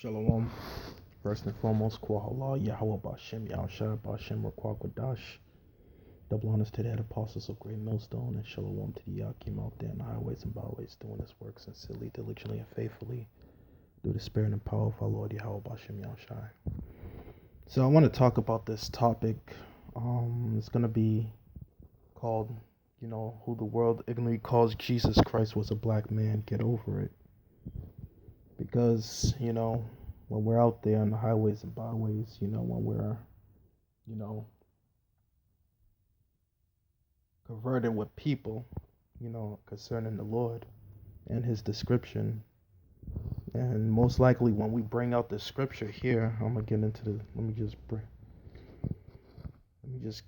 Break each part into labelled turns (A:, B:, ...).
A: Shalom. First and foremost, Kwahala, Yahweh Bashem, Yahushua Bashem, Rakwakadash. Double honors to the head apostles of Great Millstone, and Shalom to the Yakim out there in the highways and byways, doing this work sincerely, diligently, and faithfully, through the spirit and power of our Lord Yahweh Bashem, Yahushua. So I want to talk about this topic. It's going to be called, who the world ignorantly calls Jesus Christ was a black man. Get over it. Because, when we're out there on the highways and byways, when we're, converting with people, concerning the Lord and his description. And most likely when we bring out the scripture here, I'm gonna get into the let me just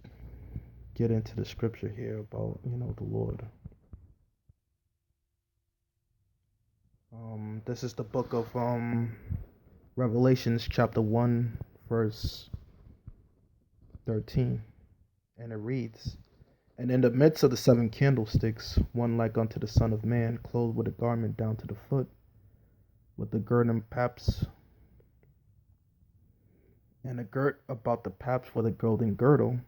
A: get into the scripture here about, the Lord. This is the book of Revelations chapter 1 verse 13. And it reads, "And in the midst of the seven candlesticks, one like unto the Son of Man, clothed with a garment down to the foot, with the girt and paps, and a girt about the paps for the golden girdle.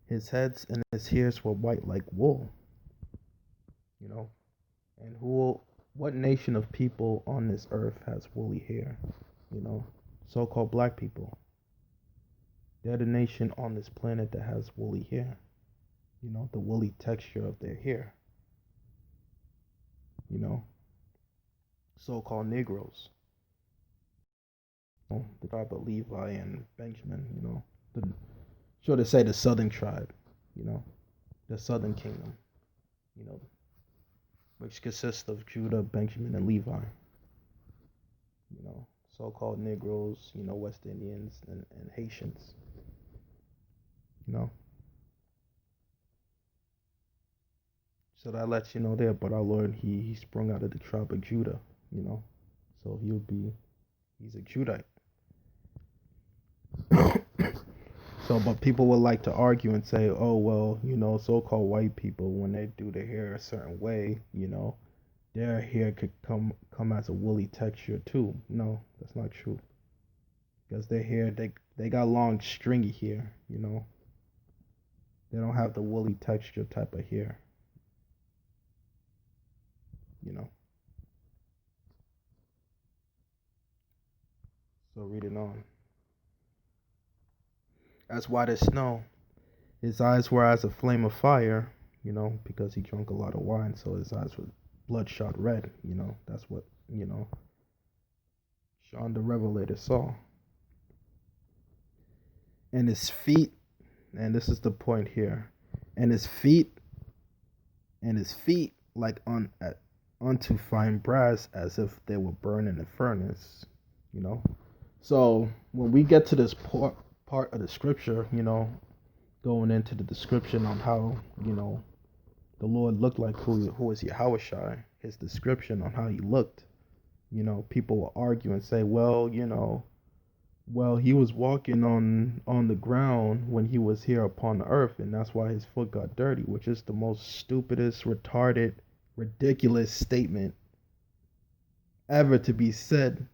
A: His heads and his hairs were white like wool." And what nation of people on this earth has woolly hair? So-called black people. They're the nation on this planet that has woolly hair. The woolly texture of their hair. So-called Negroes. The tribe of Levi and Benjamin, to say the southern tribe, the southern kingdom, which consists of Judah, Benjamin, and Levi. So-called Negroes, West Indians and Haitians. So that lets you know there, but our Lord, he sprung out of the tribe of Judah, so he's a Judite. So, but people would like to argue and say, oh, well, so-called white people, when they do their hair a certain way, their hair could come as a woolly texture too. No, that's not true. Because their hair, they got long, stringy hair, They don't have the woolly texture type of hair, So reading on. "As white as snow, his eyes were as a flame of fire," because he drank a lot of wine, so his eyes were bloodshot red, That's what, John the Revelator saw. "And his feet," and this is the point here, "and his feet like unto fine brass, as if they were burned in a furnace." So when we get to this part of the scripture, going into the description on how, the Lord looked like, who is Yahushua, his description on how he looked, people will argue and say, well, he was walking on the ground when he was here upon the earth, and that's why his foot got dirty, which is the most stupidest, retarded, ridiculous statement ever to be said,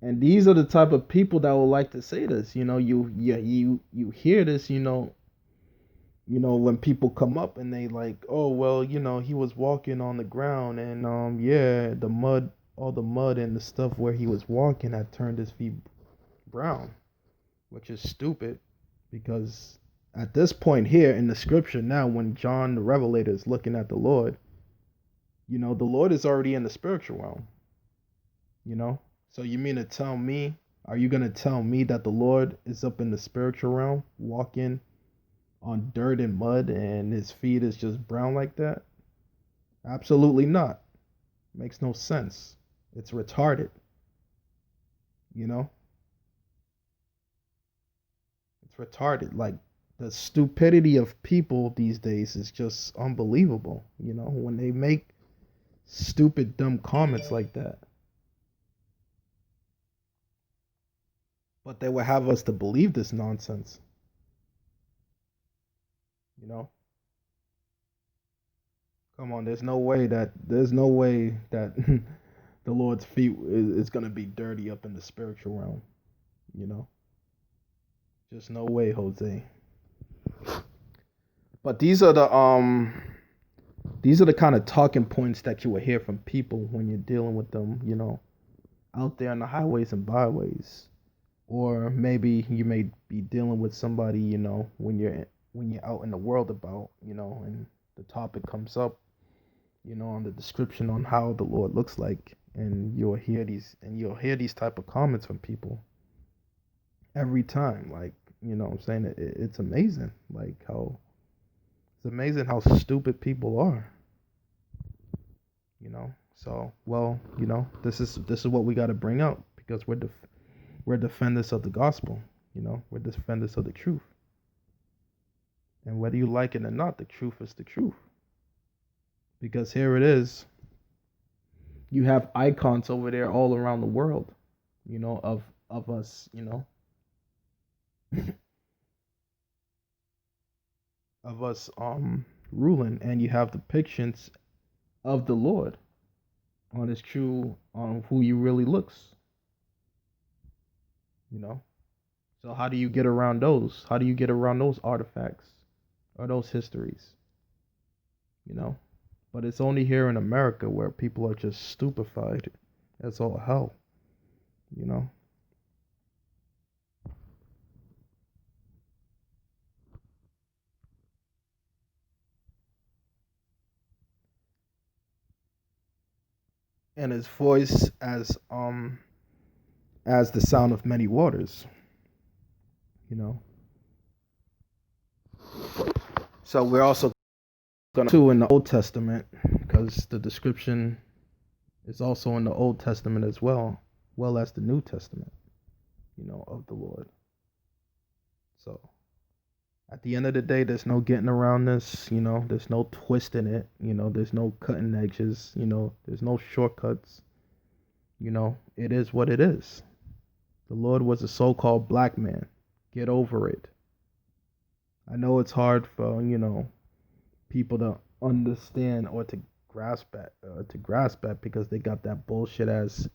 A: and these are the type of people that would like to say this. You hear this, when people come up and they like, oh well, he was walking on the ground, and all the mud and the stuff where he was walking had turned his feet brown, which is stupid, because at this point here in the scripture now, when John the Revelator is looking at the Lord, the Lord is already in the spiritual realm. So you mean to tell me, are you going to tell me that the Lord is up in the spiritual realm walking on dirt and mud and his feet is just brown like that? Absolutely not. Makes no sense. It's retarded. It's retarded. Like, the stupidity of people these days is just unbelievable, when they make stupid, dumb comments like that. But they will have us to believe this nonsense. Come on, there's no way that the Lord's feet is gonna be dirty up in the spiritual realm. You know, just no way, Jose. But these are the kind of talking points that you will hear from people when you're dealing with them. Out there on the highways and byways, or maybe you may be dealing with somebody. When you're out in the world about. And the topic comes up. On the description on how the Lord looks like, and you'll hear these type of comments from people every time. Like, what I'm saying, it's amazing. Like how it's amazing how stupid people are. So, well, this is what we got to bring out, because we're defenders of the gospel. We're defenders of the truth, and whether you like it or not, the truth is the truth. Because here it is, you have icons over there all around the world, of us, of us ruling, and you have depictions of the Lord on his true, on who he really looks. you know so how do you get around those? How do you get around those artifacts or those histories? you know but it's only here in America where people are just stupefied as all hell. you know and his voice as the sound of many waters. you know so we're also going to in the Old Testament, because the description is also in the Old Testament as well as the New Testament, of the Lord. So at the end of the day, there's no getting around this. There's no twisting it. There's no cutting edges. There's no shortcuts. It is what it is. The Lord was a so-called black man. Get over it. I know it's hard for people to understand or to grasp at because they got that bullshit as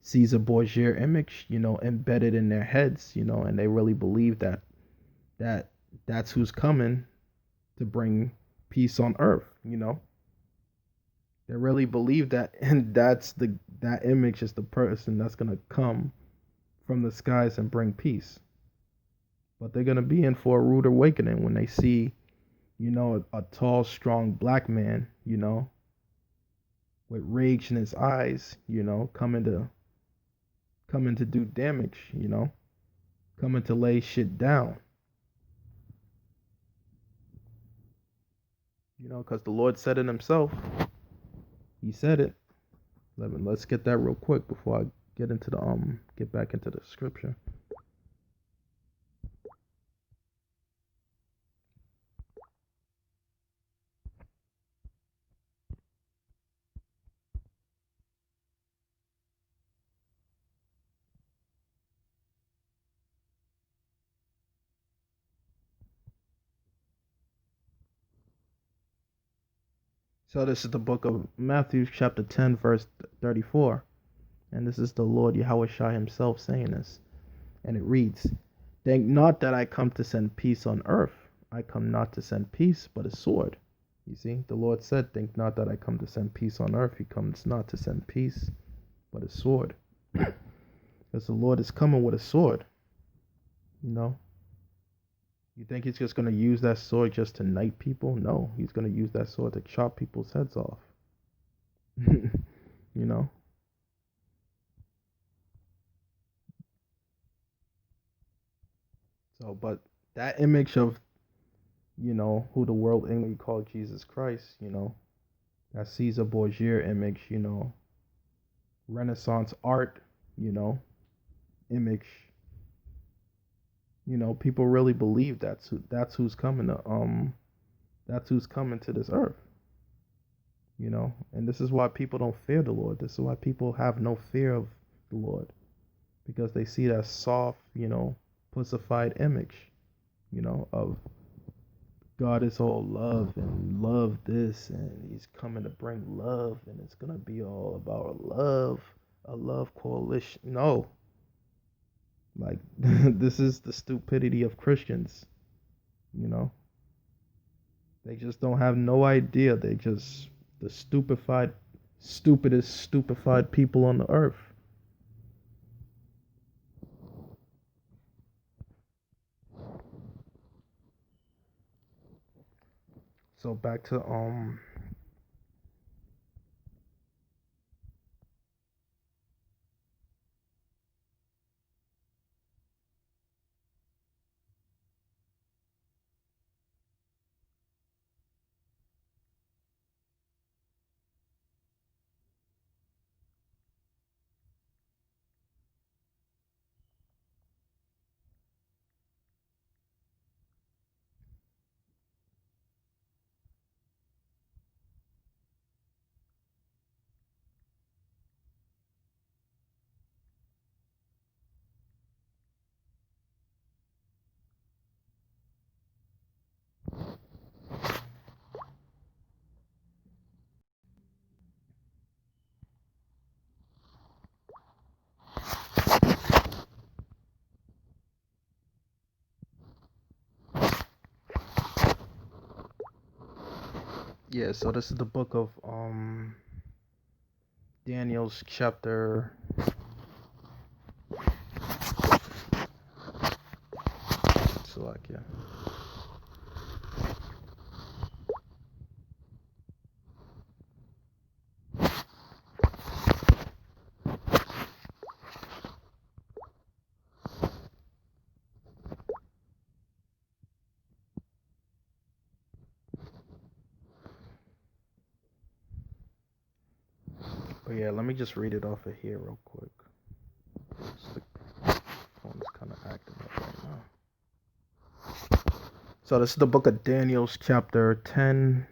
A: Caesar Borgia image, embedded in their heads, and they really believe that's who's coming to bring peace on earth. They really believe that, and that image is the person that's gonna come from the skies and bring peace. But they're gonna be in for a rude awakening when they see, a tall, strong black man, with rage in his eyes, coming to do damage, coming to lay shit down. Because the Lord said it himself. He said it. Let's get that real quick before I get back into the scripture. So this is the book of Matthew, chapter 10, verse 34. And this is the Lord Yahweh Shai himself saying this. And it reads, "Think not that I come to send peace on earth. I come not to send peace, but a sword." You see, the Lord said, "Think not that I come to send peace on earth." He comes not to send peace, but a sword. Because the Lord is coming with a sword. You know? You think he's just going to use that sword just to knight people? No, he's going to use that sword to chop people's heads off. you know? So, but that image of, who the world English called Jesus Christ, that Caesar Borgia image, Renaissance art, image, people really believe that's who's coming to this earth. And this is why people don't fear the Lord. This is why people have no fear of the Lord, because they see that soft, pussified image, of God is all love and love this, and he's coming to bring love, and it's gonna be all about love, a love coalition. No, like this is the stupidity of Christians, you know. They just don't have no idea. They just the stupidest stupefied people on the earth. So back to yeah. So this is the book of Daniel's chapter. So like yeah. But yeah, let me just read it off of here real quick. The phone is kind of acting up right now. So this is the book of Daniel's chapter 10,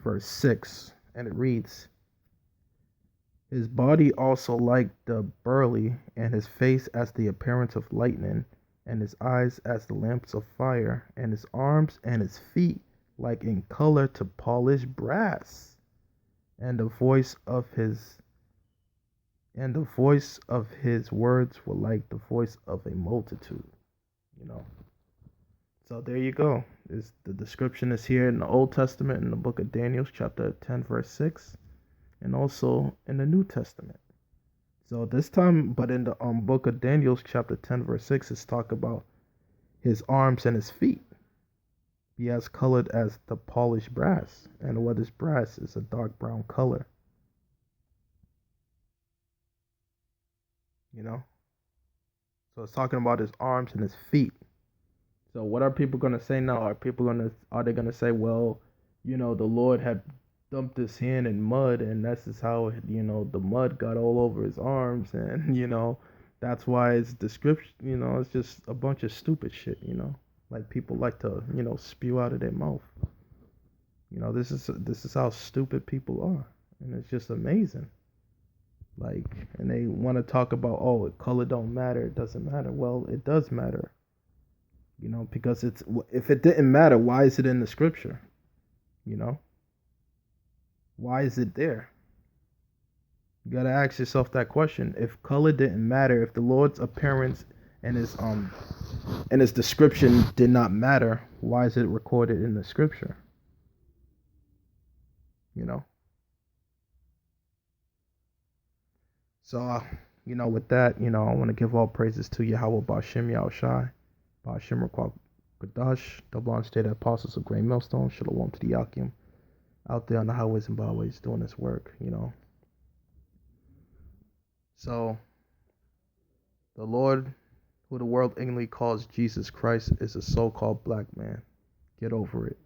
A: verse 6, and it reads, his body also like the burly, and his face as the appearance of lightning, and his eyes as the lamps of fire, and his arms and his feet like in color to polished brass, and the voice of his words were like the voice of a multitude. You know. So there you go. Is the description is here in the Old Testament in the book of Daniel, chapter 10, verse 6, and also in the New Testament. So this time, but in the book of Daniel, chapter 10, verse 6, it's talk about his arms and his feet. He has colored as the polished brass. And what is brass? Is a dark brown color. You know? So it's talking about his arms and his feet. So what are people gonna say now? Are they gonna say, well, the Lord had dumped his hand in mud, and that's just how the mud got all over his arms, and that's why it's description. It's just a bunch of stupid shit. Like people like to spew out of their mouth. This is how stupid people are, and it's just amazing. Like, and they want to talk about, oh, color don't matter, it doesn't matter. Well, it does matter. Because if it didn't matter, why is it in the scripture? Why is it there? You gotta ask yourself that question. If color didn't matter, if the Lord's appearance and his description did not matter, why is it recorded in the scripture? You know. So, with that, I want to give all praises to Yahweh Bashim Yahushai, Bashim Rakwak Kadash, double on state apostles of Great Millstone, Shalom to the Yakim, out there on the highways and byways doing this work, So, the Lord, who the world ignorantly calls Jesus Christ, is a so-called black man. Get over it.